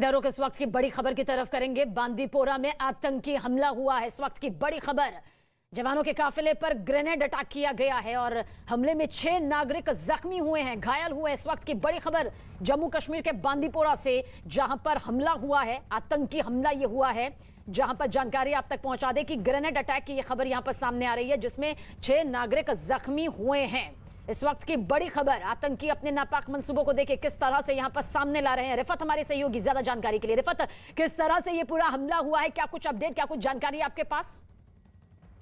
दरों के इस वक्त की बड़ी खबर की तरफ करेंगे। बांदीपोरा में आतंकी हमला हुआ है। इस वक्त की बड़ी खबर, जवानों के काफिले पर ग्रेनेड अटैक किया गया है और हमले में 6 नागरिक जख्मी हुए हैं, घायल हुए। इस वक्त की बड़ी खबर जम्मू कश्मीर के बांदीपोरा से, जहां पर हमला हुआ है, आतंकी हमला ये हुआ है, जहां पर जानकारी आप तक पहुंचा दे कि ग्रेनेड अटैक की ये खबर यहां पर सामने आ रही है, जिसमें 6 नागरिक जख्मी हुए हैं। इस वक्त की बड़ी खबर, आतंकी अपने नापाक मंसूबों को देखे किस तरह से यहां पर सामने ला रहे हैं। रिफत हमारे सहयोगी ज्यादा जानकारी के लिए। रिफत, किस तरह से ये पूरा हमला हुआ है, क्या कुछ अपडेट, क्या कुछ जानकारी आपके पास?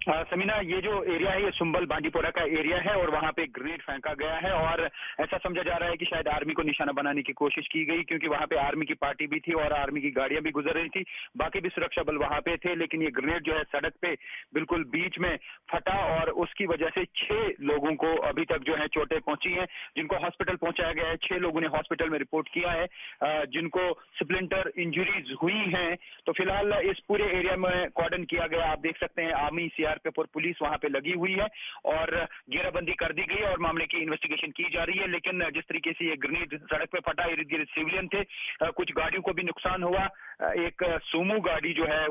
समीना, ये जो एरिया है ये सुंबल बांदीपोरा का एरिया है और वहां पे ग्रेनेड फेंका गया है और ऐसा समझा जा रहा है कि शायद आर्मी को निशाना बनाने की कोशिश की गई, क्योंकि वहां पे आर्मी की पार्टी भी थी और आर्मी की गाड़ियां भी गुजर रही थी, बाकी भी सुरक्षा बल वहां पे थे। लेकिन ये ग्रेनेड जो है सड़क पे बिल्कुल बीच में फटा और उसकी वजह से 6 लोगों को अभी तक जो है चोटें पहुंची हैं, जिनको हॉस्पिटल पहुंचाया गया है। 6 लोगों ने हॉस्पिटल में रिपोर्ट किया है, जिनको स्प्लिंटर इंजरीज हुई हैं। तो फिलहाल इस पूरे एरिया में कॉर्डन किया गया। आप देख सकते हैं आर्मी, सीआरपीएफ और पुलिस वहां पे लगी हुई है और घेराबंदी कर दी गई और मामले की इन्वेस्टिगेशन की जा रही है। लेकिन जिस तरीके से ये ग्रेनेड सड़क पे फटा, इर्द गिर्द सिविलियन थे, कुछ गाड़ियों को भी नुकसान हुआ। एक सोमू गाड़ी जो है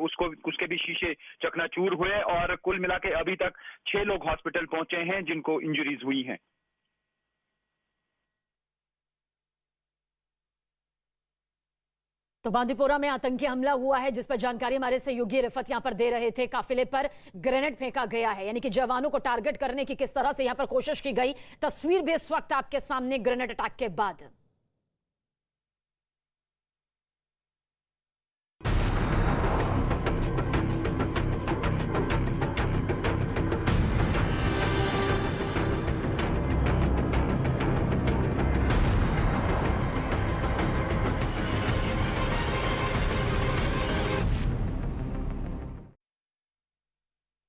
उसके भी शीशे चकनाचूर हुए और कुल मिला के अभी तक 6 लोग हॉस्पिटल पहुंचे हैं जिनको इंजरीज हुई हैं। तो बांदीपोरा में आतंकी हमला हुआ है, जिस पर जानकारी हमारे सहयोगी रिफत यहां पर दे रहे थे। काफिले पर ग्रेनेड फेंका गया है, यानी कि जवानों को टारगेट करने की किस तरह से यहां पर कोशिश की गई। तस्वीर भी इस वक्त आपके सामने ग्रेनेड अटैक के बाद।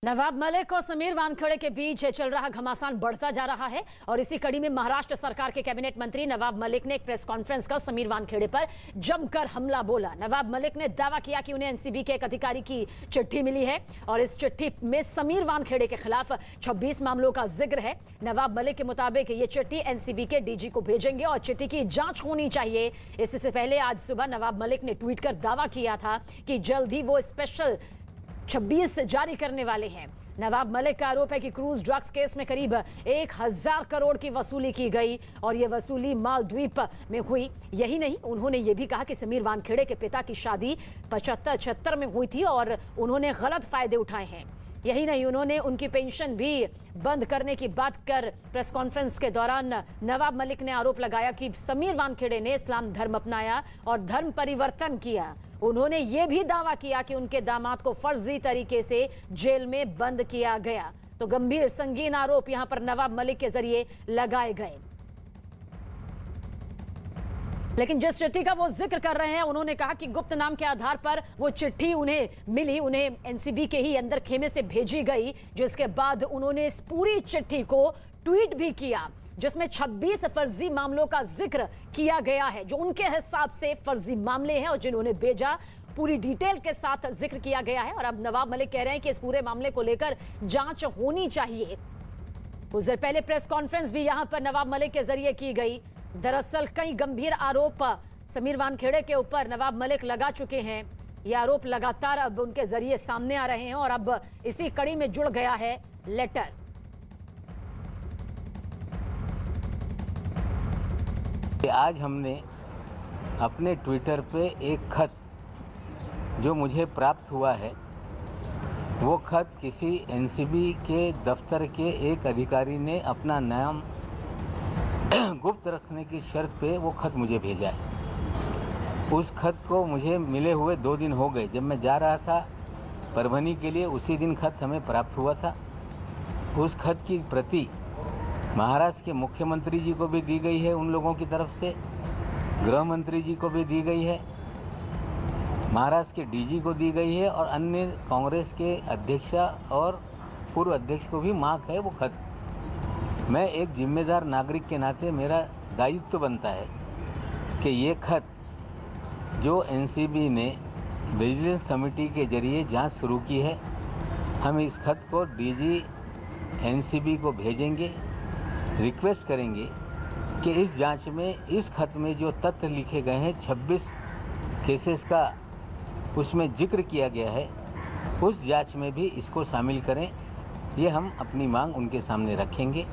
नवाब मलिक और समीर वानखेड़े के बीच चल रहा घमासान बढ़ता जा रहा है और इसी कड़ी में महाराष्ट्र सरकार के कैबिनेट मंत्री नवाब मलिक ने एक प्रेस कॉन्फ्रेंस कर समीर वानखेड़े पर जमकर हमला बोला। नवाब मलिक ने दावा किया कि उन्हें एनसीबी के एक अधिकारी की चिट्ठी मिली है और इस चिट्ठी में समीर वानखेड़े के खिलाफ 26 मामलों का जिक्र है। नवाब मलिक के मुताबिक ये चिट्ठी एनसीबी के डीजी को भेजेंगे और चिट्ठी की जांच होनी चाहिए। इससे पहले आज सुबह नवाब मलिक ने ट्वीट कर दावा किया था कि जल्द ही वो स्पेशल 26 जारी करने वाले हैं। नवाब मलिक का आरोप है कि क्रूज ड्रग्स केस में करीब 1000 करोड़ की वसूली की गई और यह वसूली मालद्वीप में हुई। यही नहीं, उन्होंने ये भी कहा कि समीर वानखेड़े के पिता की शादी 75-76 में हुई थी और उन्होंने गलत फायदे उठाए हैं। यही नहीं, उन्होंने उनकी पेंशन भी बंद करने की बात कर प्रेस कॉन्फ्रेंस के दौरान नवाब मलिक ने आरोप लगाया कि समीर वानखेड़े ने इस्लाम धर्म अपनाया और धर्म परिवर्तन किया। उन्होंने ये भी दावा किया कि उनके दामाद को फर्जी तरीके से जेल में बंद किया गया। तो गंभीर संगीन आरोप यहां पर नवाब मलिक के जरिए लगाए गए। लेकिन जिस चिट्ठी का वो जिक्र कर रहे हैं, उन्होंने कहा कि गुप्त नाम के आधार पर वो चिट्ठी उन्हें मिली, उन्हें एनसीबी के ही अंदर खेमे से भेजी गई, जिसके बाद उन्होंने इस पूरी चिट्ठी को ट्वीट भी किया, जिसमें 26 फर्जी मामलों का जिक्र किया गया है, जो उनके हिसाब से फर्जी मामले हैं और जिन्होंने भेजा पूरी डिटेल के साथ जिक्र किया गया है। और अब नवाब मलिक कह रहे हैं कि इस पूरे मामले को लेकर जांच होनी चाहिए। कुछ देर पहले प्रेस कॉन्फ्रेंस भी यहां पर नवाब मलिक के जरिए की गई। दरअसल कई गंभीर आरोप समीर वानखेड़े के ऊपर नवाब मलिक लगा चुके हैं। ये आरोप लगातार अब उनके जरिए सामने आ रहे हैं और अब इसी कड़ी में जुड़ गया है लेटर। आज हमने अपने ट्विटर पे एक खत जो मुझे प्राप्त हुआ है, वो खत किसी एनसीबी के दफ्तर के एक अधिकारी ने अपना नाम गुप्त रखने की शर्त पे वो खत मुझे भेजा है। उस खत को मुझे मिले हुए 2 दिन हो गए। जब मैं जा रहा था परभनी के लिए, उसी दिन खत हमें प्राप्त हुआ था। उस खत की प्रति महाराष्ट्र के मुख्यमंत्री जी को भी दी गई है, उन लोगों की तरफ से गृह मंत्री जी को भी दी गई है, महाराष्ट्र के डीजी को दी गई है और अन्य कांग्रेस के अध्यक्ष और पूर्व अध्यक्ष को भी मांग है वो खत। मैं एक जिम्मेदार नागरिक के नाते मेरा दायित्व बनता है कि ये खत जो एनसीबी ने विजिलेंस कमेटी के जरिए जांच शुरू की है, हम इस खत को डीजी एनसीबी को भेजेंगे, रिक्वेस्ट करेंगे कि इस जांच में इस खत में जो तथ्य लिखे गए हैं 26 केसेस का उसमें जिक्र किया गया है, उस जांच में भी इसको शामिल करें। ये हम अपनी मांग उनके सामने रखेंगे।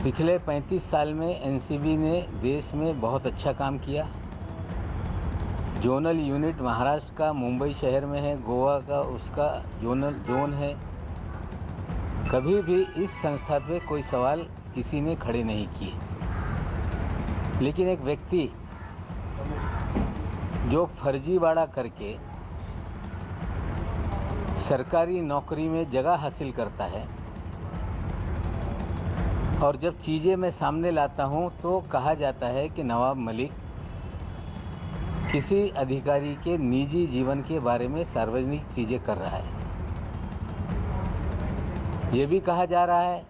पिछले 35 साल में एनसीबी ने देश में बहुत अच्छा काम किया। जोनल यूनिट महाराष्ट्र का मुंबई शहर में है, गोवा का उसका जोन है। कभी भी इस संस्था पे कोई सवाल किसी ने खड़े नहीं किए। लेकिन एक व्यक्ति जो फर्जीवाड़ा करके सरकारी नौकरी में जगह हासिल करता है और जब चीज़ें मैं सामने लाता हूं तो कहा जाता है कि नवाब मलिक किसी अधिकारी के निजी जीवन के बारे में सार्वजनिक चीज़ें कर रहा है। ये भी कहा जा रहा है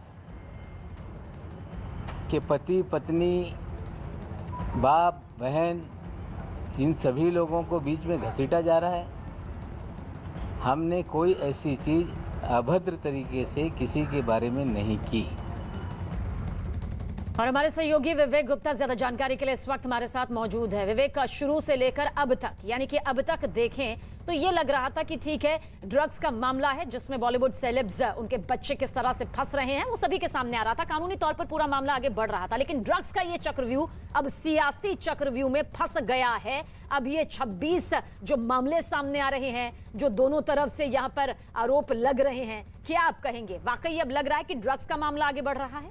कि पति पत्नी बाप बहन इन सभी लोगों को बीच में घसीटा जा रहा है। हमने कोई ऐसी चीज़ अभद्र तरीके से किसी के बारे में नहीं की। और हमारे सहयोगी विवेक गुप्ता ज्यादा जानकारी के लिए इस वक्त हमारे साथ मौजूद है। विवेक, शुरू से लेकर अब तक, यानी कि अब तक देखें तो ये लग रहा था कि ठीक है, ड्रग्स का मामला है जिसमें बॉलीवुड सेलेब्स उनके बच्चे किस तरह से फंस रहे हैं वो सभी के सामने आ रहा था। कानूनी तौर पर पूरा मामला आगे बढ़ रहा था, लेकिन ड्रग्स का ये चक्रव्यूह अब सियासी चक्रव्यूह में फंस गया है। अब ये 26 जो मामले सामने आ रहे हैं, जो दोनों तरफ से यहाँ पर आरोप लग रहे हैं, क्या आप कहेंगे वाकई अब लग रहा है कि ड्रग्स का मामला आगे बढ़ रहा है?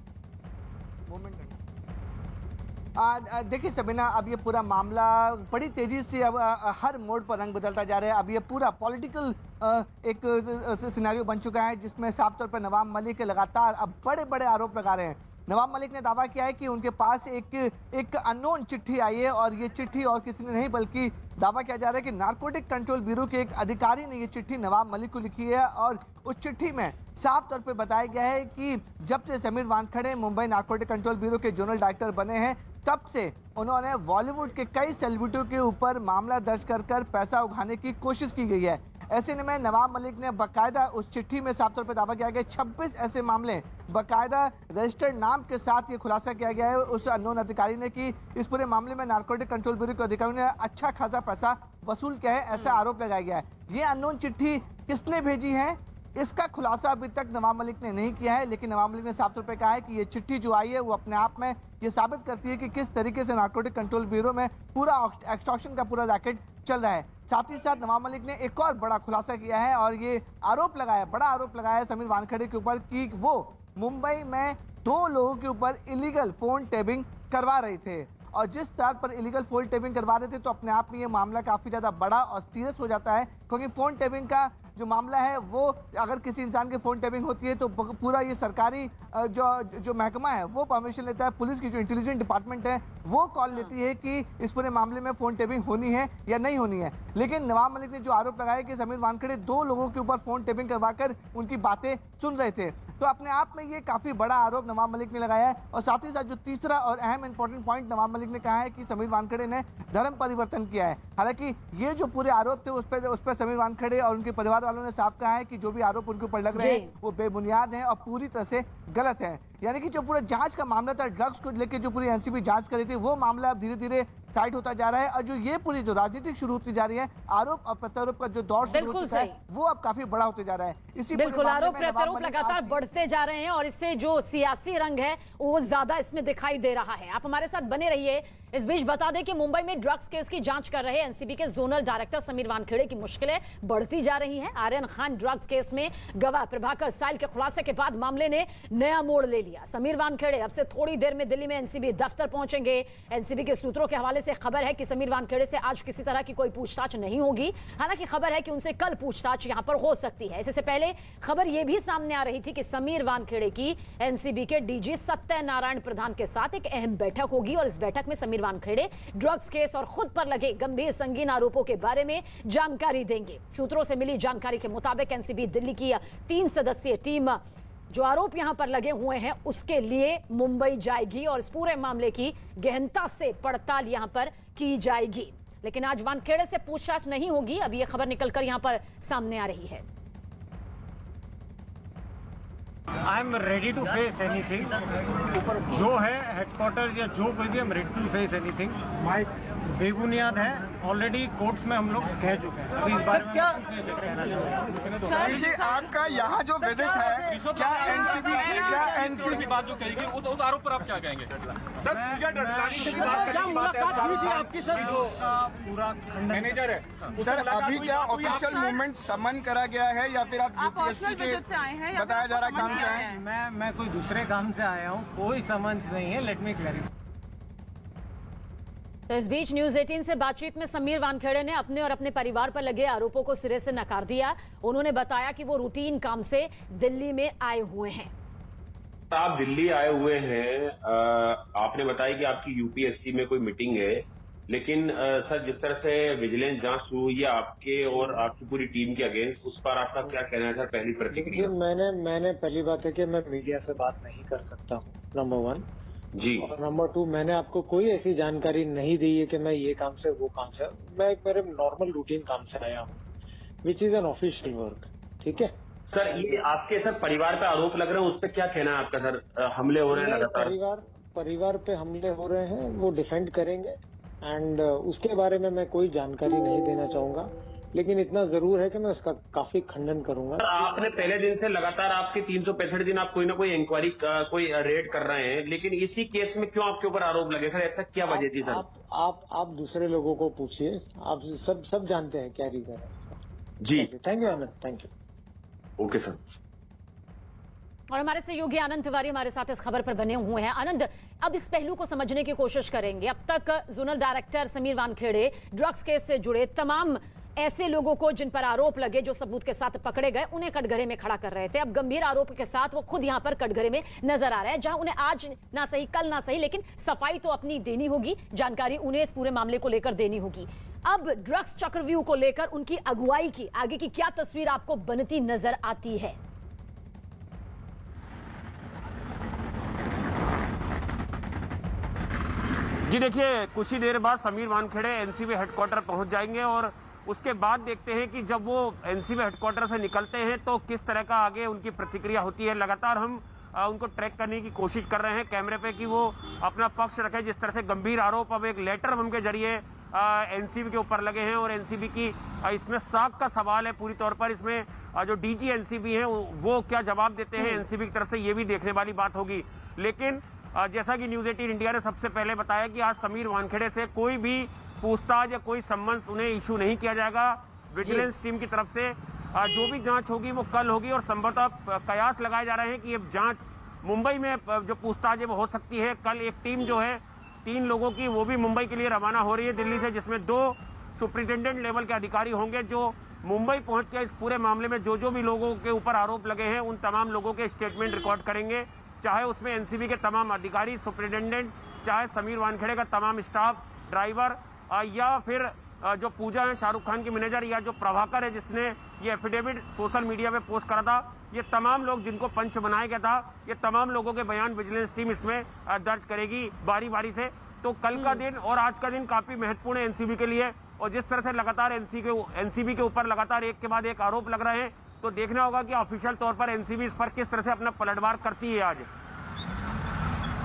देखिए सबीना, अब ये पूरा मामला बड़ी तेजी से अब हर मोड़ पर रंग बदलता जा रहा है। अब ये पूरा पॉलिटिकल एक सिनेरियो बन चुका है जिसमें साफ तौर पर नवाब मलिक लगातार अब बड़े बड़े आरोप लगा रहे हैं। नवाब मलिक ने दावा किया है कि उनके पास एक अननोन चिट्ठी आई है और ये चिट्ठी और किसी ने नहीं बल्कि दावा किया जा रहा है कि नारकोटिक कंट्रोल ब्यूरो के एक अधिकारी ने ये चिट्ठी नवाब मलिक को लिखी है और उस चिट्ठी में साफ तौर पे बताया गया है कि जब से Sameer Wankhede Mumbai narcotic control bureau के जोनल डायरेक्टर बने हैं तब से उन्होंने बॉलीवुड के कई सेलिब्रिटियों के ऊपर मामला दर्ज कर पैसा उगाने की कोशिश की गई है। ऐसे में नवाब मलिक ने बाकायदा उस चिट्ठी में साफ तौर पर दावा किया गया 26 ऐसे मामले बाकायदा रजिस्टर्ड नाम के साथ ये खुलासा किया गया है उस अननोन अधिकारी ने कि इस पूरे मामले में नारकोटिक कंट्रोल ब्यूरो के अधिकारियों ने अच्छा खासा पैसा वसूल किया है, ऐसा आरोप लगाया गया है। ये अननोन चिट्ठी किसने भेजी है इसका खुलासा अभी तक नवाब मलिक ने नहीं किया है, लेकिन नवाब मलिक ने साफ तौर पर कहा है कि ये चिट्ठी जो आई है वो अपने आप में ये साबित करती है कि किस तरीके से नारकोटिक कंट्रोल ब्यूरो में पूरा एक्सटॉर्शन का पूरा रैकेट चल रहा है। साथ ही साथ नवाब मलिक ने एक और बड़ा खुलासा किया है और ये आरोप लगाया, बड़ा आरोप लगाया है समीर वानखेड़े के ऊपर कि वो मुंबई में 2 लोगों के ऊपर इलीगल फोन टैपिंग करवा रहे थे और जिस स्तर पर इलीगल फोन टैपिंग करवा रहे थे तो अपने आप में ये मामला काफ़ी ज़्यादा बड़ा और सीरियस हो जाता है, क्योंकि फ़ोन टैपिंग का जो मामला है वो अगर किसी इंसान की फ़ोन टैपिंग होती है तो पूरा ये सरकारी जो महकमा है वो परमिशन लेता है। पुलिस की जो इंटेलिजेंस डिपार्टमेंट है वो कॉल लेती है कि इस पूरे मामले में फ़ोन टैपिंग होनी है या नहीं होनी है। लेकिन नवाब मलिक ने जो आरोप लगाया कि समीर वानखेड़े 2 लोगों के ऊपर फ़ोन टैपिंग करवाकर उनकी बातें सुन रहे थे, तो अपने आप में ये काफ़ी बड़ा आरोप नवाब मलिक ने लगाया है। और साथ ही साथ जो तीसरा और अहम इंपॉर्टेंट पॉइंट नवाब मलिक ने कहा है कि समीर वानखेड़े ने धर्म परिवर्तन किया है। हालांकि ये जो पूरे आरोप थे उस पर समीर वानखेड़े और उनके परिवार वालों ने साफ कहा है कि जो भी आरोप उनके ऊपर लग रहे हैं वो बेबुनियाद हैं और पूरी तरह से गलत है। यानी कि जो पूरा जांच का मामला था, ड्रग्स को लेकर जो पूरी एनसीबी जांच कर रही थी, वो मामला अब धीरे धीरे साइड होता जा रहा है और जो ये पूरी जो राजनीतिक शुरू होती जा रही है, आरोप और प्रत्यारोप का जो दौर शुरू हो चुका है वो अब काफी बड़ा होते जा रहा है। इसी बिल्कुल, आरोप प्रत्यारोप लगातार बढ़ते जा रहे हैं और इससे जो सियासी रंग है वो ज्यादा इसमें दिखाई दे रहा है। आप हमारे साथ बने रहिए। इस बीच बता दें कि मुंबई में ड्रग्स केस की जांच कर रहे एनसीबी के जोनल डायरेक्टर समीर वानखेड़े की मुश्किलें बढ़ती जा रही हैं। आर्यन खान ड्रग्स केस में गवाह प्रभाकर साइल के खुलासे के बाद मामले ने नया मोड़ ले लिया। समीर वानखेड़े अब से थोड़ी देर में दिल्ली में एनसीबी दफ्तर पहुंचेंगे। एनसीबी के सूत्रों के हवाले से खबर है कि समीर वानखेड़े से आज किसी तरह की कोई पूछताछ नहीं होगी। हालांकि खबर है कि उनसे कल पूछताछ यहां पर हो सकती है। इससे पहले खबर यह भी सामने आ रही थी कि समीर वानखेड़े की एनसीबी के डीजी सत्यनारायण प्रधान के साथ एक अहम बैठक होगी और इस बैठक में समीर वानखेड़े ड्रग्स केस और खुद पर लगे गंभीर संगीन आरोपों के बारे में जानकारी देंगे। सूत्रों से मिली जानकारी के मुताबिक एनसीबी दिल्ली की 3 सदस्यीय टीम जो आरोप यहां पर लगे हुए हैं उसके लिए मुंबई जाएगी और इस पूरे मामले की गहनता से पड़ताल यहां पर की जाएगी। लेकिन आज वानखेड़े से पूछताछ नहीं होगी, अब यह खबर निकलकर यहां पर सामने आ रही है। I am ready to face anything, जो है हेडक्वार्टर या जो कोई भी, I am ready to face anything. बेबुनियाद है। ऑलरेडी कोर्ट्स में हम लोग कह चुके हैं। अभी इस बारे में क्या कहना चाहूँगा। सर जी, आपका यहाँ जो विजिट है, क्या एनसीबी की बात जो कहेगी उस आरोप पर आप क्या कहेंगे? सर पूजा डडलानी से भी बात करने की बात है, शाहरुख खान आपकी पूरा मैनेजर है। सर, अभी क्या ऑफिशियल मूवमेंट समन करा गया है या फिर आप यूपीएससी के बताया जा रहा है काम से आए हैं? मैं कोई दूसरे काम से आया हूँ, कोई समन्स नहीं है। Let me clarify. तो इस बीच न्यूज 18 से बातचीत में समीर वानखेड़े ने अपने और अपने परिवार पर लगे आरोपों को सिरे से नकार दिया। उन्होंने बताया कि वो रूटीन काम से दिल्ली में आए हुए हैं। आप दिल्ली आए हुए हैं, आपने बताया कि आपकी यूपीएससी में कोई मीटिंग है, लेकिन सर जिस तरह से विजिलेंस जांच शुरू हुई है आपके और आपकी पूरी टीम के अगेंस्ट, उस पर आपका क्या कहना है सर? पहली प्रतिक्रिया। मैंने पहली बात है कि मैं मीडिया से बात नहीं कर सकता हूँ, नंबर 1 जी। और नंबर 2, मैंने आपको कोई ऐसी जानकारी नहीं दी है कि मैं ये काम से वो काम से। मैं एक मेरे नॉर्मल रूटीन काम से आया हूँ, which is an official work. ठीक है सर, ये आपके सर परिवार पे आरोप लग रहे हैं, उस पर क्या कहना है आपका सर? हमले हो रहे हैं लगातार, परिवार पे हमले हो रहे हैं, वो डिफेंड करेंगे एंड उसके बारे में मैं कोई जानकारी नहीं देना चाहूंगा, लेकिन इतना जरूर है कि मैं उसका काफी खंडन करूंगा। आपने पहले दिन से लगातार आपके 365 दिन आप कोई ना कोई इंक्वायरी कोई रेड कर रहे हैं, लेकिन इसी केस में क्यों आपके ऊपर आरोप लगे सर? ऐसा क्या वजह थी सर? आप दूसरे लोगों को पूछिए, आप सब जानते हैं क्या रीजन है जी। Thank you Anand, thank you. Okay sir. और हमारे सहयोगी आनंद तिवारी हमारे साथ इस खबर पर बने हुए हैं। आनंद, अब इस पहलू को समझने की कोशिश करेंगे। अब तक zonal director Sameer Wankhede drugs case से जुड़े तमाम ऐसे लोगों को जिन पर आरोप लगे, जो सबूत के साथ पकड़े गए, उन्हें कटघरे में खड़ा कर रहे थे। अब गंभीर आरोप के साथ वो खुद यहां पर कटघरे में नजर आ रहे हैं, जहां उन्हें आज ना सही कल ना सही, लेकिन सफाई तो अपनी देनी होगी, जानकारी उन्हें इस पूरे मामले को लेकर देनी होगी। अब ड्रग्स चक्रव्यूह को लेकर उनकी अगुवाई की आगे की क्या तस्वीर आपको बनती नजर आती है? जी देखिए, कुछ ही देर बाद समीर वानखेड़े एनसीबी हेडक्वार्टर पहुंच जाएंगे और उसके बाद देखते हैं कि जब वो एनसीबी हेडक्वार्टर से निकलते हैं तो किस तरह का आगे उनकी प्रतिक्रिया होती है। लगातार हम उनको ट्रैक करने की कोशिश कर रहे हैं कैमरे पे कि वो अपना पक्ष रखें। जिस तरह से गंभीर आरोप अब एक लेटर हम के जरिए एनसीबी के ऊपर लगे हैं और एनसीबी की इसमें साख का सवाल है पूरी तौर पर। इसमें जो डीजी एनसीबी हैं वो क्या जवाब देते हैं एनसीबी की तरफ से, ये भी देखने वाली बात होगी। लेकिन जैसा कि न्यूज 18 इंडिया ने सबसे पहले बताया कि आज समीर वानखेड़े से कोई भी पूछताछ या कोई सम्मन उन्हें इशू नहीं किया जाएगा। विजिलेंस टीम की तरफ से जो भी जांच होगी वो कल होगी और संभवतः कयास लगाए जा रहे हैं कि ये जांच मुंबई में जो पूछताछ है वो हो सकती है। कल एक टीम जो है 3 लोगों की, वो भी मुंबई के लिए रवाना हो रही है दिल्ली से, जिसमें 2 सुपरिटेंडेंट लेवल के अधिकारी होंगे जो मुंबई पहुंच के इस पूरे मामले में जो भी लोगों के ऊपर आरोप लगे हैं उन तमाम लोगों के स्टेटमेंट रिकॉर्ड करेंगे, चाहे उसमें एनसीबी के तमाम अधिकारी, सुपरिटेंडेंट, चाहे समीर वानखेड़े का तमाम स्टाफ, ड्राइवर, या फिर जो पूजा है शाहरुख खान की मैनेजर, या जो प्रभाकर है जिसने ये एफिडेविट सोशल मीडिया पे पोस्ट करा था, ये तमाम लोग जिनको पंच बनाया गया था, ये तमाम लोगों के बयान विजिलेंस टीम इसमें दर्ज करेगी बारी बारी से। तो कल का दिन और आज का दिन काफी महत्वपूर्ण है एनसीबी के लिए। और जिस तरह से लगातार एनसीबी के ऊपर लगातार एक के बाद एक आरोप लग रहे हैं, तो देखना होगा कि ऑफिशियल तौर पर एनसीबी इस पर किस तरह से अपना पलटवार करती है आज।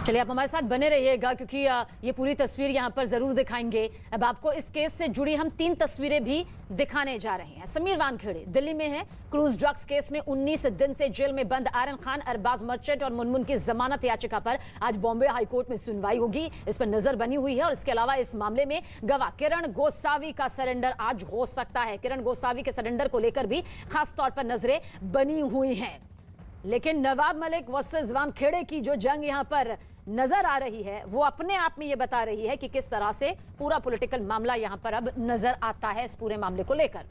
चलिए आप हमारे साथ बने रहिएगा, क्योंकि ये पूरी तस्वीर यहाँ पर जरूर दिखाएंगे। अब आपको इस केस से जुड़ी हम 3 तस्वीरें भी दिखाने जा रहे हैं। समीर वानखेड़े दिल्ली में है। क्रूज ड्रग्स केस में 19 दिन से जेल में बंद आर्यन खान, अरबाज मर्चेंट और मुनमुन की जमानत याचिका पर आज बॉम्बे हाईकोर्ट में सुनवाई होगी। इस पर नजर बनी हुई है और इसके अलावा इस मामले में गवाह किरण गोसावी का सरेंडर आज हो सकता है। किरण गोसावी के सरेंडर को लेकर भी खास तौर पर नजरें बनी हुई हैं। लेकिन नवाब मलिक वर्सेस वानखेड़े की जो जंग यहाँ पर नजर आ रही है, वो अपने आप में ये बता रही है कि किस तरह से पूरा पॉलिटिकल मामला यहाँ पर अब नजर आता है इस पूरे मामले को लेकर।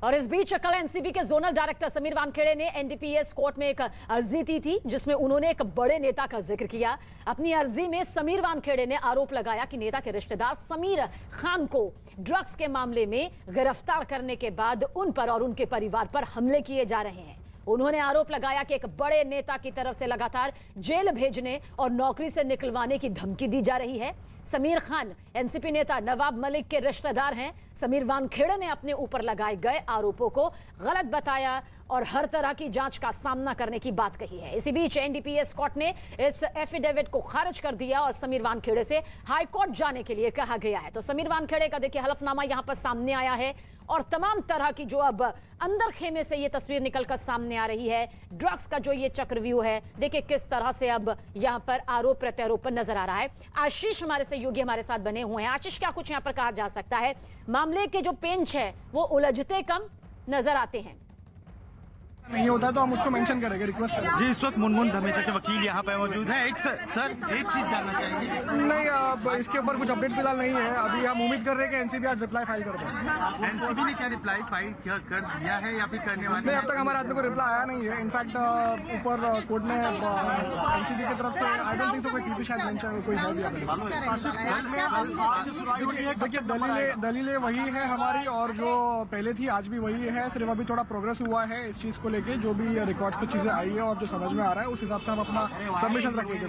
और इस बीच कल एनसीबी के जोनल डायरेक्टर समीर वानखेड़े ने एनडीपीएस कोर्ट में एक अर्जी दी थी, जिसमें उन्होंने एक बड़े नेता का जिक्र किया। अपनी अर्जी में समीर वानखेड़े ने आरोप लगाया कि नेता के रिश्तेदार समीर खान को ड्रग्स के मामले में गिरफ्तार करने के बाद उन पर और उनके परिवार पर हमले किए जा रहे हैं। उन्होंने आरोप लगाया कि एक बड़े नेता की तरफ से लगातार जेल भेजने और नौकरी से निकलवाने की धमकी दी जा रही है। समीर खान एनसीपी नेता नवाब मलिक के रिश्तेदार हैं। समीर वानखेड़े ने अपने ऊपर लगाए गए आरोपों को गलत बताया और हर तरह की जांच का सामना करने की बात कही है। इसी बीच एनडीपीएस कोर्ट ने इस एफिडेविट को खारिज कर दिया और समीर वानखेड़े से हाई कोर्ट जाने के लिए कहा गया है। तो समीर वानखेड़े का देखिए हलफनामा यहां पर सामने आया है और तमाम तरह की जो अब अंदर खेमे से ये तस्वीर निकलकर सामने आ रही है, ड्रग्स का जो ये चक्रव्यूह है, देखिए किस तरह से अब यहां पर आरोप प्रत्यारोप नजर आ रहा है। आशीष हमारे सहयोगी हमारे साथ बने हुए हैं। आशीष, क्या कुछ यहां पर कहा जा सकता है? मामले के जो पेंच है वो उलझते कम नजर आते हैं। नहीं होता तो हम उसको मेंशन करेंगे, रिक्वेस्ट करेंगे। जी, इस वक्त मुनमुन धमेचा के वकील यहाँ पे मौजूद हैं। एक सर एक चीज जानना चाहेंगे? नहीं, अब इसके ऊपर कुछ अपडेट फिलहाल नहीं है। अभी हम उम्मीद कर रहे हैं कि एनसीबी आज रिप्लाई फाइल कर दें। एनसीबी ने क्या रिप्लाई फाइल कर दिया है या फिर करने वाले? नहीं, अब तक हमारे हाथ में कोई रिप्लाई आया नहीं है। इनफैक्ट ऊपर कोर्ट में एनसीबी की तरफ से आई डोंट थिंक सो कोई टीपी शायद मेंशन कोई है भी अवेलेबल। देखिए, दलीलें वही है हमारी और जो पहले थी आज भी वही है। सिर्फ अभी थोड़ा प्रोग्रेस हुआ है इस चीज को लेके, जो भी रिकॉर्ड्स पे चीजें आई है और जो समझ में आ रहा है उस हिसाब से हम अपना सबमिशन रखेंगे।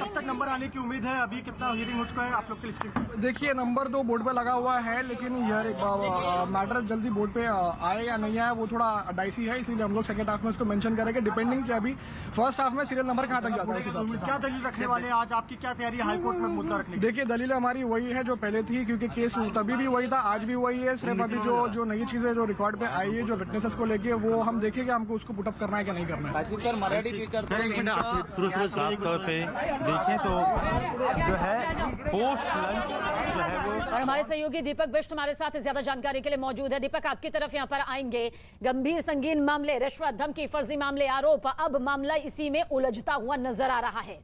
कब तक नंबर आने की उम्मीद है? अभी कितना हियरिंग हो चुका है आप लोग के लिस्टिंग? देखिए, नंबर 2 बोर्ड पे लगा हुआ है, लेकिन मैटर जल्दी बोर्ड पे आए या नहीं आए वो थोड़ा डाइसी है, इसीलिए हम लोग सेकंड हाफ में उसको मेंशन करेंगे, डिपेंडिंग कि अभी फर्स्ट हाफ में सीरियल नंबर कहाँ तक जाता है उस हिसाब से। क्या दलील रखने वाले हैं आज? आपकी क्या तैयारी है हाईकोर्ट में मुद्दा रखने की? देखिए, दलील हमारी वही है जो पहले थी, क्योंकि केस तभी भी वही था, आज भी वही है। सिर्फ अभी जो नई चीजें जो रिकॉर्ड पे आई है, जो विटनेसेस को लेके, वो हम देखेंगे हमको उसको पुटअप करना है कि नहीं करना है। साफ तौर पे देखें तो जो है पोस्ट लंच जो है वो। और हमारे सहयोगी दीपक बिष्ट हमारे साथ ज्यादा जानकारी के लिए मौजूद है। दीपक, आपकी तरफ यहाँ पर आएंगे। गंभीर संगीन मामले, रिश्वत, धमकी, फर्जी मामले, आरोप, अब मामला इसी में उलझता हुआ नजर आ रहा है।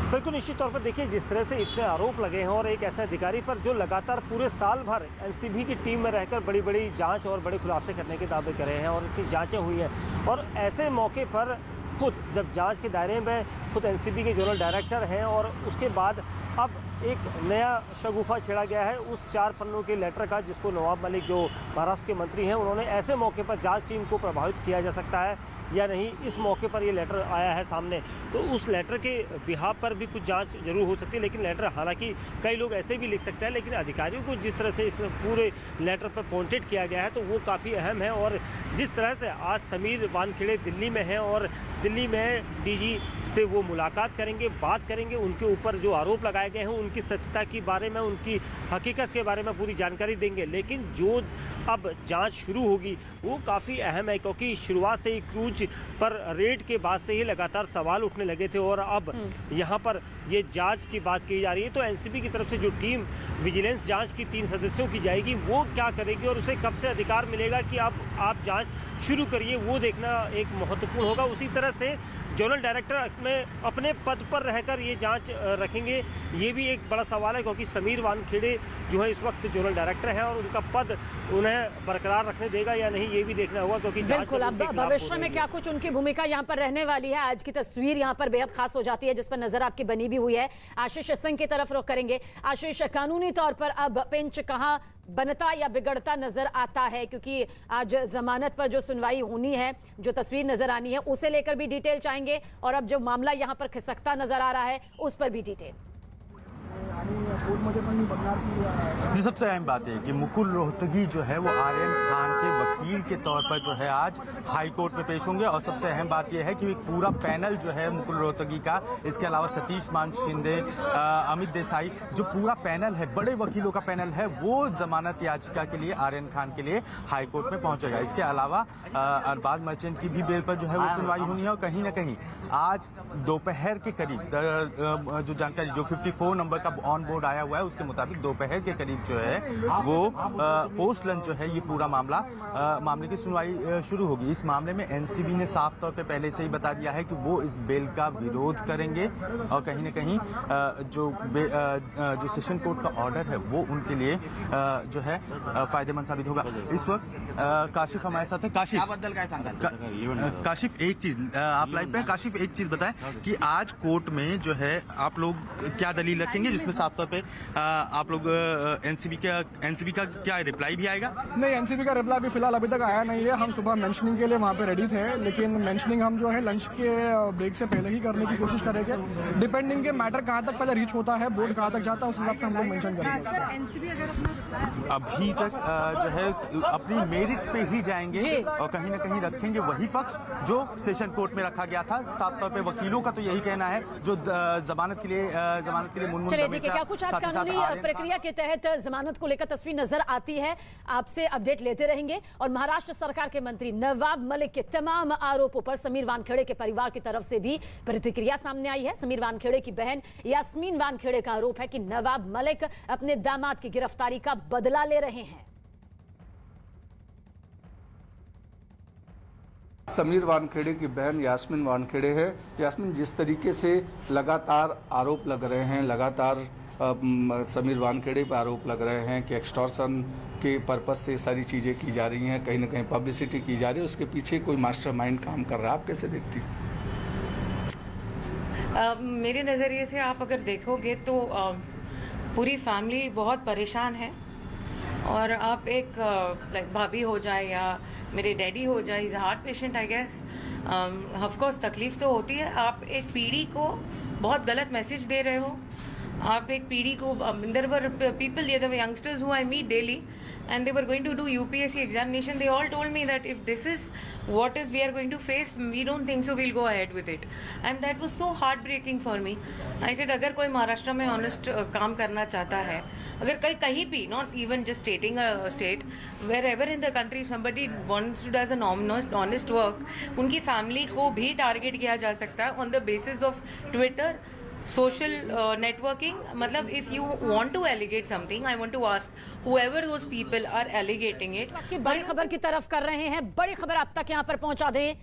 बिल्कुल निश्चित तौर पर देखिए, जिस तरह से इतने आरोप लगे हैं और एक ऐसे अधिकारी पर जो लगातार पूरे साल भर एनसीबी की टीम में रहकर बड़ी बड़ी जांच और बड़े खुलासे करने के दावे करे हैं और इतनी जांचें हुई हैं, और ऐसे मौके पर खुद जब जांच के दायरे में खुद एनसीबी के जोनल डायरेक्टर हैं और उसके बाद अब एक नया शगुफा छेड़ा गया है उस 4 पन्नों के लेटर का, जिसको नवाब मलिक जो महाराष्ट्र के मंत्री हैं उन्होंने ऐसे मौके पर जांच टीम को प्रभावित किया जा सकता है या नहीं, इस मौके पर ये लेटर आया है सामने। तो उस लेटर के बिहाफ पर भी कुछ जांच जरूर हो सकती है, लेकिन लेटर हालांकि कई लोग ऐसे भी लिख सकते हैं, लेकिन अधिकारियों को जिस तरह से इस पूरे लेटर पर पॉइंटेड किया गया है तो वो काफ़ी अहम है। और जिस तरह से आज समीर वानखेड़े दिल्ली में हैं और दिल्ली में डीजी से वो मुलाकात करेंगे, बात करेंगे, उनके ऊपर जो आरोप लगाए गए हैं उनकी सत्यता के बारे में, उनकी हकीकत के बारे में पूरी जानकारी देंगे। लेकिन जो अब जांच शुरू होगी वो काफ़ी अहम है, क्योंकि शुरुआत से ही क्रूज पर रेड के बाद से ही लगातार सवाल उठने लगे थे और अब यहाँ पर ये जांच की बात की जा रही है। तो एनसीबी की तरफ से जो टीम विजिलेंस जांच की 3 सदस्यों की जाएगी वो क्या करेगी और उसे कब से अधिकार मिलेगा कि अब आप जांच शुरू करिए, वो देखना एक महत्वपूर्ण होगा। उसी तरह से जोनल डायरेक्टर अपने पद पर रहकर ये जांच रखेंगे, ये भी एक बड़ा सवाल है, क्योंकि समीर वानखेड़े जो है इस वक्त जोनल डायरेक्टर हैं और उनका पद उन्हें बरकरार रखने देगा या नहीं ये भी देखना होगा, क्योंकि बिल्कुल अब भविष्य में क्या कुछ उनकी भूमिका यहाँ पर रहने वाली है। आज की तस्वीर यहाँ पर बेहद खास हो जाती है जिस पर नजर आपकी बनी भी हुई है। आशीष सिंह की तरफ रुख करेंगे। आशीष, कानूनी तौर पर अब पेंच कहाँ बनता या बिगड़ता नजर आता है, क्योंकि आज जमानत पर जो सुनवाई होनी है, जो तस्वीर नजर आनी है, उसे लेकर भी डिटेल चाहेंगे और अब जो मामला यहाँ पर खिसकता नजर आ रहा है उस पर भी डिटेल। जी, सबसे अहम बात है कि मुकुल रोहतगी जो है वो आर्यन खान के वकील के तौर पर जो है आज हाई कोर्ट में पेश होंगे और सबसे अहम बात यह है कि एक पूरा पैनल जो है मुकुल रोहतगी का, इसके अलावा सतीश मान शिंदे, अमित देसाई, जो पूरा पैनल है, बड़े वकीलों का पैनल है, वो जमानत याचिका के लिए आर्यन खान के लिए हाई कोर्ट में पहुंचेगा। इसके अलावा अरबाज मर्चेंट की भी बेल पर जो है वो सुनवाई होनी है और कहीं ना कहीं आज दोपहर के करीब जो जानकारी जो 54 नंबर का ऑन बोर्ड आया हुआ है उसके मुताबिक दोपहर के करीब जो है वो पोस्ट लंच जो है ये पूरा मामले की सुनवाई शुरू होगी। इस मामले में एनसीबी ने साफ तौर पे पहले से ही बता दिया है कि वो इस बेल का विरोध करेंगे और कहीं ना कहीं जो सेशन कोर्ट का ऑर्डर है वो उनके लिए जो है फायदेमंद साबित होगा। इस वक्त काशिफ हमारे साथ है। काशिफ काशिफ एक चीज आप लाइव पे हैं। काशिफ एक चीज बताएं कि आज कोर्ट में जो है आप लोग क्या दलील रखेंगे, जिसमें साफ तौर पे आप लोग एनसीबी का क्या रिप्लाई भी आएगा? नहीं, एनसीबी का रिप्लाई भी फिलहाल अभी तक आया नहीं है। हम सुबह मेंशनिंग के लिए वहाँ पे रेडी थे, लेकिन मेंशनिंग हम जो है लंच के ब्रेक से पहले ही करने की कोशिश करेंगे। डिपेंडिंग के मैटर कहाँ तक पहले रीच होता है, बोर्ड कहाँ तक जाता है, उस हिसाब से हम लोग मेंशन करेंगे। अभी तक जो है अपनी मेरिट पे ही जाएंगे और कहीं ना कहीं रखेंगे वही पक्ष जो सेशन कोर्ट में रखा गया था। साफ तौर पे वकीलों का तो यही कहना है जो जमानत के लिए मुनमुन दवेचा, क्या कुछ आज कानूनी प्रक्रिया के तहत जमानत को लेकर तस्वीर नजर आती है, आपसे अपडेट लेते रहेंगे। और महाराष्ट्र सरकार के मंत्री नवाब मलिक के तमाम आरोपों पर समीर वानखेड़े के परिवार की तरफ से भी प्रतिक्रिया सामने आई है। समीर वानखेड़े की बहन यास्मीन वानखेड़े का आरोप है कि नवाब मलिक अपने दामाद की गिरफ्तारी का बदला ले रहे हैं। समीर वानखेड़े की बहन यास्मीन वानखेड़े है। यास्मीन, जिस तरीके से लगातार आरोप लग रहे हैं, लगातार समीर वानखेड़े पर आरोप लग रहे हैं कि एक्सटॉर्शन के पर्पस से सारी चीज़ें की जा रही हैं, कहीं ना कहीं पब्लिसिटी की जा रही है, उसके पीछे कोई मास्टरमाइंड काम कर रहा है, आप कैसे देखती हैं? मेरे नज़रिए से आप अगर देखोगे तो पूरी फैमिली बहुत परेशान है। और आप एक भाभी हो जाए या मेरे डैडी हो जाए, is heart patient I guess, of course तकलीफ तो होती है। आप एक पीढ़ी को बहुत गलत मैसेज दे रहे हो। आप एक पीढ़ी को, there were people, there were youngsters who I meet daily and they were going to do UPSC examination. They all told me that if this is what is we are going to face, we don't think so, we'll go ahead with it. And that was so heartbreaking for me. I said अगर कोई महाराष्ट्र में honest काम करना चाहता है, अगर कहीं भी, not even just stating a state, wherever in the country somebody wants to do an honest work, उनकी family को भी target किया जा सकता है on the basis of Twitter, social networking. मतलब इफ यू वांट टू एलिगेट something, I want to ask whoever those people are alligating it। बड़ी खबर की तरफ कर रहे हैं, बड़ी खबर आप तक यहां पर पहुंचा दें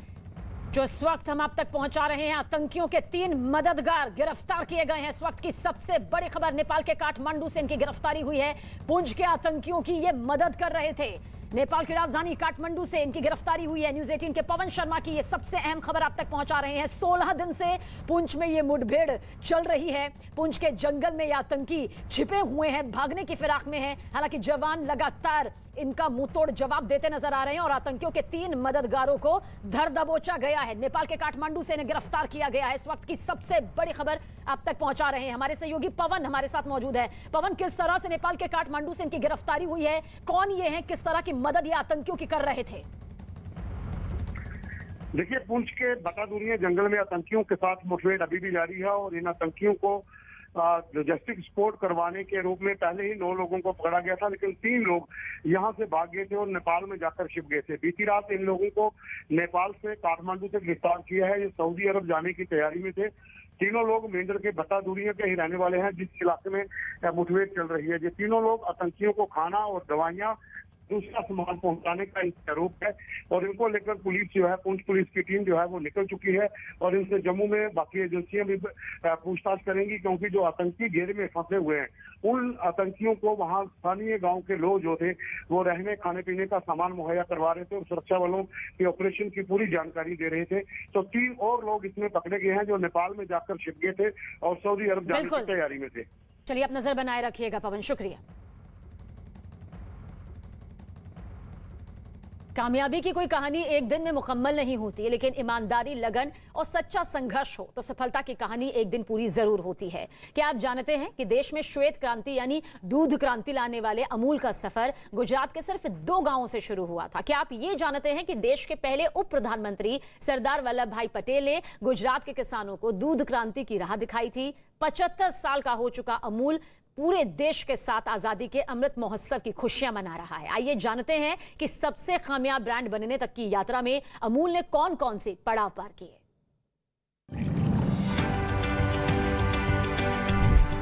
जो इस वक्त हम आप तक पहुंचा रहे हैं। आतंकियों के 3 मददगार गिरफ्तार किए गए हैं। इस वक्त की सबसे बड़ी खबर, नेपाल के काठमांडू से इनकी गिरफ्तारी हुई है। पुंछ के आतंकियों की ये मदद कर रहे थे। नेपाल की राजधानी काठमांडू से इनकी गिरफ्तारी हुई है। न्यूज़ 18 के पवन शर्मा की ये सबसे अहम खबर आप तक पहुंचा रहे हैं। 16 दिन से पुंछ में ये मुठभेड़ चल रही है। पुंछ के जंगल में ये आतंकी छिपे हुए हैं, भागने की फिराक में हैं। हालांकि जवान लगातार इनका मुंहतोड़ जवाब देते नजर आ रहे हैं और आतंकियों के 3 मददगारों को धर दबोचा गया है। नेपाल के काठमांडू से इन्हें गिरफ्तार किया गया है। इस वक्त की सबसे बड़ी खबर आप तक पहुंचा रहे हैं। हमारे सहयोगी पवन हमारे साथ मौजूद है। पवन, किस तरह से नेपाल के काठमांडू से इनकी गिरफ्तारी हुई है, कौन ये हैं, किस तरह की मदद ये आतंकियों की कर रहे थे? देखिए, पुंछ के बतादूरिया जंगल में आतंकियों के साथ मुठभेड़ अभी भी जारी है और इन आतंकियों को लॉजिस्टिक सपोर्ट करवाने के रूप में पहले ही 9 लोगों को पकड़ा गया था, लेकिन 3 लोग यहां से भाग गए थे और नेपाल में जाकर छिप गए थे। बीती रात इन लोगों को नेपाल से काठमांडू से गिरफ्तार किया है। ये सऊदी अरब जाने की तैयारी में थे। तीनों लोग मेंढर के बतादूरिया के ही रहने वाले हैं, जिस इलाके में मुठभेड़ चल रही है। ये तीनों लोग आतंकियों को खाना और दवाइयां, दूसरा सामान पहुंचाने का इनका आरोप है और इनको लेकर पुलिस जो है, पुंछ पुलिस की टीम जो है वो निकल चुकी है और इनसे जम्मू में बाकी एजेंसियां भी पूछताछ करेंगी, क्योंकि जो आतंकी घेरे में फंसे हुए हैं उन आतंकियों को वहां स्थानीय गांव के लोग जो थे वो रहने खाने पीने का सामान मुहैया करवा रहे थे और सुरक्षा बलों के ऑपरेशन की पूरी जानकारी दे रहे थे। तो 3 और लोग इसमें पकड़े गए हैं जो नेपाल में जाकर छिप गए थे और सऊदी अरब जाने की तैयारी में थे। चलिए, आप नजर बनाए रखिएगा पवन, शुक्रिया। कामयाबी की कोई कहानी एक दिन में मुकम्मल नहीं होती है, लेकिन ईमानदारी, लगन और सच्चा संघर्ष हो तो सफलता की कहानी एक दिन पूरी जरूर होती है। क्या आप जानते हैं कि देश में श्वेत क्रांति यानी दूध क्रांति लाने वाले अमूल का सफर गुजरात के सिर्फ 2 गांवों से शुरू हुआ था? क्या आप ये जानते हैं कि देश के पहले उप प्रधानमंत्री सरदार वल्लभ भाई पटेल ने गुजरात के किसानों को दूध क्रांति की राह दिखाई थी? 75 साल का हो चुका अमूल पूरे देश के साथ आजादी के अमृत महोत्सव की खुशियां मना रहा है। आइए जानते हैं कि सबसे कामयाब ब्रांड बनने तक की यात्रा में अमूल ने कौन कौन से पड़ाव पार किए।